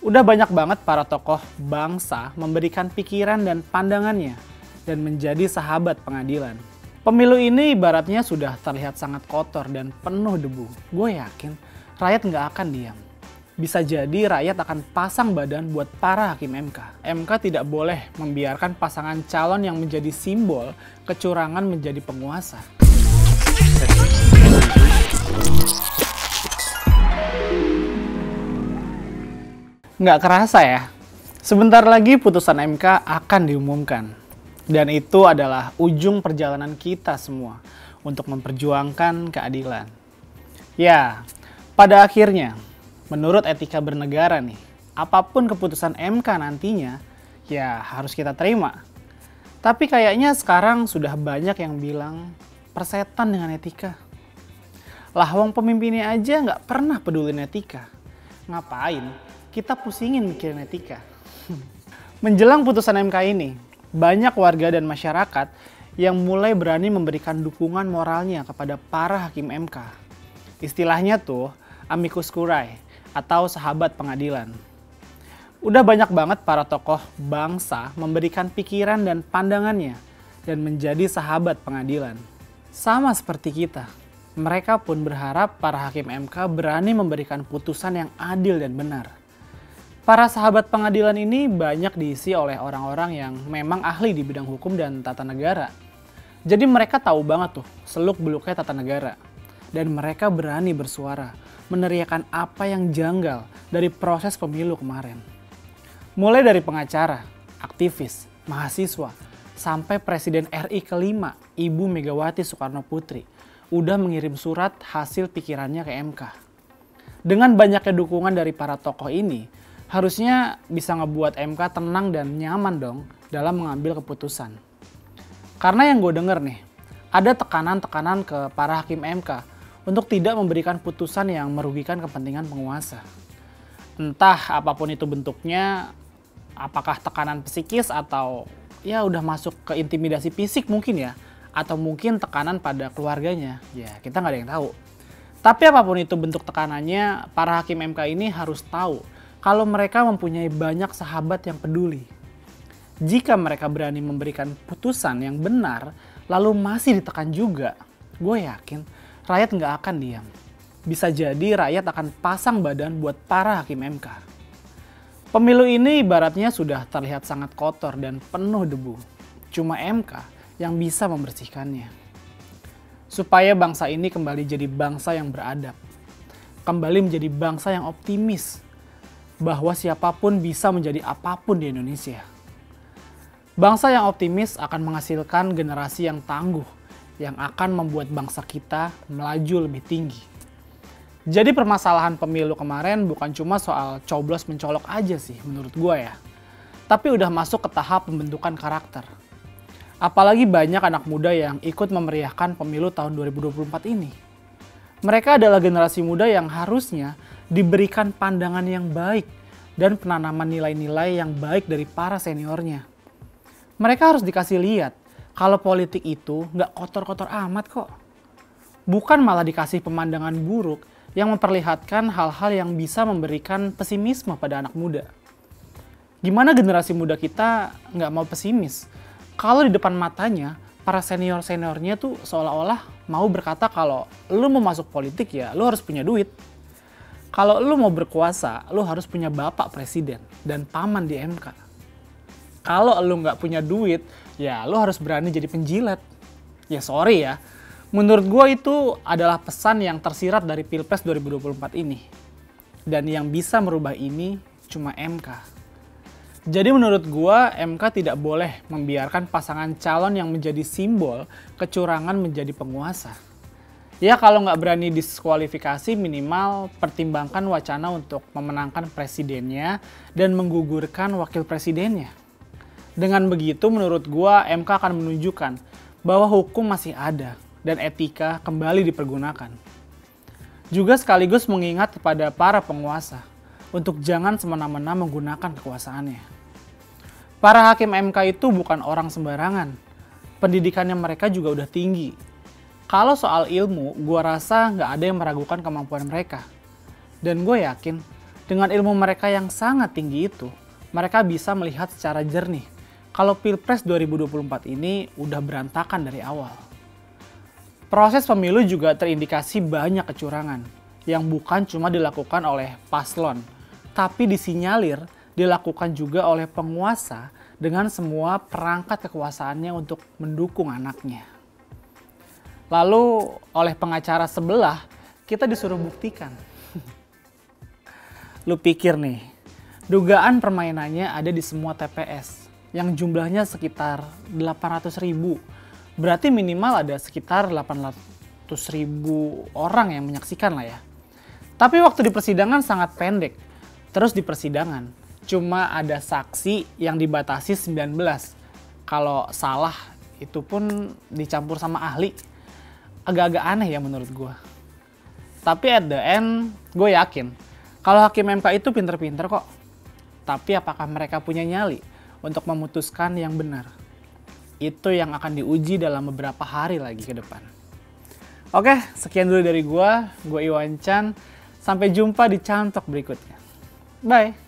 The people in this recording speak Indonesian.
Udah banyak banget para tokoh bangsa memberikan pikiran dan pandangannya dan menjadi sahabat pengadilan. Pemilu ini ibaratnya sudah terlihat sangat kotor dan penuh debu. Gue yakin rakyat nggak akan diam. Bisa jadi rakyat akan pasang badan buat para hakim MK. MK tidak boleh membiarkan pasangan calon yang menjadi simbol kecurangan menjadi penguasa. Nggak kerasa ya, sebentar lagi putusan MK akan diumumkan. Dan itu adalah ujung perjalanan kita semua untuk memperjuangkan keadilan. Ya, pada akhirnya, menurut etika bernegara nih, apapun keputusan MK nantinya, ya harus kita terima. Tapi kayaknya sekarang sudah banyak yang bilang persetan dengan etika. Lah wong pemimpinnya aja nggak pernah pedulin etika. Ngapain kita pusingin mikirin etika? Menjelang putusan MK ini, banyak warga dan masyarakat yang mulai berani memberikan dukungan moralnya kepada para hakim MK. Istilahnya tuh amicus curiae atau sahabat pengadilan. Udah banyak banget para tokoh bangsa memberikan pikiran dan pandangannya dan menjadi sahabat pengadilan. Sama seperti kita, mereka pun berharap para hakim MK berani memberikan putusan yang adil dan benar. Para sahabat pengadilan ini banyak diisi oleh orang-orang yang memang ahli di bidang hukum dan tata negara. Jadi mereka tahu banget tuh seluk-beluknya tata negara. Dan mereka berani bersuara, meneriakan apa yang janggal dari proses pemilu kemarin. Mulai dari pengacara, aktivis, mahasiswa, sampai Presiden RI kelima, Ibu Megawati Soekarno Putri, udah mengirim surat hasil pikirannya ke MK. Dengan banyaknya dukungan dari para tokoh ini, harusnya bisa ngebuat MK tenang dan nyaman dong dalam mengambil keputusan. Karena yang gue denger nih, ada tekanan-tekanan ke para hakim MK untuk tidak memberikan putusan yang merugikan kepentingan penguasa. Entah apapun itu bentuknya, apakah tekanan psikis atau ya udah masuk ke intimidasi fisik mungkin ya, atau mungkin tekanan pada keluarganya, ya kita nggak ada yang tahu. Tapi apapun itu bentuk tekanannya, para hakim MK ini harus tahu kalau mereka mempunyai banyak sahabat yang peduli. Jika mereka berani memberikan putusan yang benar, lalu masih ditekan juga, gue yakin rakyat nggak akan diam. Bisa jadi rakyat akan pasang badan buat para hakim MK. Pemilu ini ibaratnya sudah terlihat sangat kotor dan penuh debu. Cuma MK yang bisa membersihkannya. Supaya bangsa ini kembali jadi bangsa yang beradab. Kembali menjadi bangsa yang optimis bahwa siapapun bisa menjadi apapun di Indonesia. Bangsa yang optimis akan menghasilkan generasi yang tangguh, yang akan membuat bangsa kita melaju lebih tinggi. Jadi permasalahan pemilu kemarin bukan cuma soal coblos mencolok aja sih menurut gue ya. Tapi udah masuk ke tahap pembentukan karakter. Apalagi banyak anak muda yang ikut memeriahkan pemilu tahun 2024 ini. Mereka adalah generasi muda yang harusnya diberikan pandangan yang baik dan penanaman nilai-nilai yang baik dari para seniornya. Mereka harus dikasih lihat kalau politik itu nggak kotor-kotor amat kok. Bukan malah dikasih pemandangan buruk yang memperlihatkan hal-hal yang bisa memberikan pesimisme pada anak muda. Gimana generasi muda kita nggak mau pesimis kalau di depan matanya para senior-seniornya tuh seolah-olah mau berkata kalau lu mau masuk politik ya lu harus punya duit. Kalau lu mau berkuasa, lu harus punya bapak presiden dan paman di MK. Kalau lu nggak punya duit, ya lu harus berani jadi penjilat. Ya sorry ya, menurut gue itu adalah pesan yang tersirat dari Pilpres 2024 ini. Dan yang bisa merubah ini cuma MK. Jadi menurut gue, MK tidak boleh membiarkan pasangan calon yang menjadi simbol kecurangan menjadi penguasa. Ya kalau nggak berani diskualifikasi minimal pertimbangkan wacana untuk memenangkan presidennya dan menggugurkan wakil presidennya. Dengan begitu menurut gua MK akan menunjukkan bahwa hukum masih ada dan etika kembali dipergunakan. Juga sekaligus mengingat kepada para penguasa untuk jangan semena-mena menggunakan kekuasaannya. Para hakim MK itu bukan orang sembarangan. Pendidikannya mereka juga udah tinggi. Kalau soal ilmu, gue rasa nggak ada yang meragukan kemampuan mereka. Dan gue yakin Dengan ilmu mereka yang sangat tinggi itu, mereka bisa melihat secara jernih kalau Pilpres 2024 ini udah berantakan dari awal. Proses pemilu juga terindikasi banyak kecurangan yang bukan cuma dilakukan oleh paslon, tapi disinyalir dilakukan juga oleh penguasa dengan semua perangkat kekuasaannya untuk mendukung anaknya. Lalu oleh pengacara sebelah, kita disuruh buktikan. Lu pikir nih, dugaan permainannya ada di semua TPS yang jumlahnya sekitar 800.000. Berarti minimal ada sekitar 800.000 orang yang menyaksikan lah ya. Tapi waktu di persidangan sangat pendek. Terus di persidangan cuma ada saksi yang dibatasi 19. Kalau salah itu pun dicampur sama ahli. Agak-agak aneh ya menurut gue. Tapi at the end gue yakin kalau hakim MK itu pinter-pinter kok. Tapi apakah mereka punya nyali untuk memutuskan yang benar? Itu yang akan diuji dalam beberapa hari lagi ke depan. Oke, sekian dulu dari gue Iwan Chan. Sampai jumpa di Cantok berikutnya. Bye!